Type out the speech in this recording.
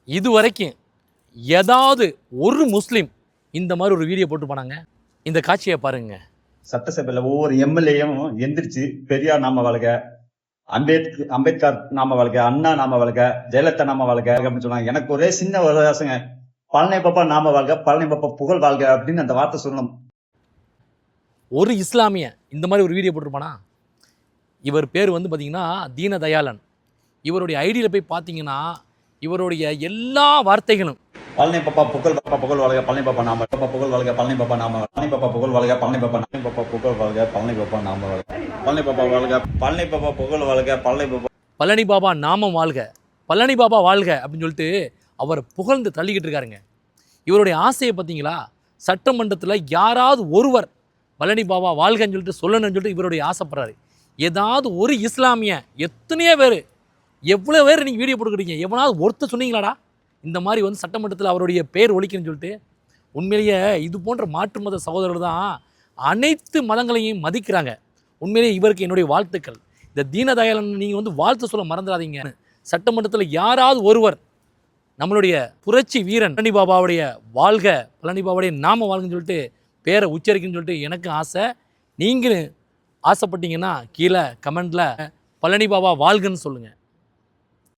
இது வரைக்கும் ஏதாவது ஒரு முஸ்லீம் இந்த மாதிரி ஒரு வீடியோ போட்டு போனாங்க? இந்த காட்சியை பாருங்க. சட்டசபையில் ஒவ்வொரு எம்எல்ஏயும் எந்திரிச்சு பெரியார் நாம வளர்க, அம்பேத்கர் நாம வளர்க, அண்ணா நாம வளர்க, ஜெயலலிதா நாம வளர்க அப்படின்னு சொன்னாங்க. எனக்கு ஒரே சின்ன ஒரு ஆசைங்க, பழனி பாப்பா நாம வாழ்க, பழனி பாப்பா புகழ் வாழ்க அப்படின்னு அந்த வார்த்தை சொல்லணும். ஒரு இஸ்லாமிய இந்த மாதிரி ஒரு வீடியோ போட்டிருப்பானா? இவர் பேர் வந்து பார்த்தீங்கன்னா தீனதயாளன். இவருடைய ஐடியில் போய் பார்த்தீங்கன்னா இவருடைய எல்லா வார்த்தைகளும் பழனி பாப்பா புகழ் வாழ்க, பழனி பாப்பா நாம பாப்பா புகழ் வாழ்க, பழனி பாப்பா நாம பழனி பாப்பா புகழ் வாழ்க, பழனி பாப்பா புகழ் வாழ்க, பழனி பாப்பா நாம வாழ்க, பழனி பாப்பா வாழ்க, பழனி பாப்பா புகழ் வாழ்க, பழனி பாபா நாமம் வாழ்க, பழனி பாபா வாழ்க அப்படின்னு சொல்லிட்டு அவர் புகழ்ந்து தள்ளிக்கிட்டு இருக்காருங்க. இவருடைய ஆசையை பார்த்தீங்களா? சட்டமன்றத்தில் யாராவது ஒருவர் பழனி பாபா வாழ்கன்னு சொல்லிட்டு சொல்லணும்னு சொல்லிட்டு இவருடைய ஆசைப்படுறாரு. ஏதாவது ஒரு இஸ்லாமிய எத்தனையோ பேர், எவ்வளோ பேர் நீங்கள் வீடியோ போட்டுக்கிறீங்க, எவனாவது ஒருத்தர் சொன்னீங்களாடா இந்த மாதிரி வந்து சட்டமன்றத்தில் அவருடைய பேர் ஒழிக்கணும்னு சொல்லிட்டு? உண்மையிலேயே இது போன்ற மாற்று மத சகோதரர்கள் தான் அனைத்து மதங்களையும் மதிக்கிறாங்க. உண்மையிலேயே இவருக்கு என்னுடைய வாழ்த்துக்கள். இந்த தீனதயாளன் நீங்கள் வந்து வாழ்த்து சொல்ல மறந்துடாதீங்க. சட்டமன்றத்தில் யாராவது ஒருவர் நம்மளுடைய புரட்சி வீரன் பழனி பாபாவுடைய வாழ்க, பழனி பாபாவுடைய நாம வாழ்கன்னு சொல்லிட்டு பேரை உச்சரிக்கணும்னு சொல்லிட்டு எனக்கு ஆசை. நீங்களும் ஆசைப்பட்டீங்கன்னா கீழே கமெண்டில் பழனி பாபா வாழ்கன்னு சொல்லுங்கள்.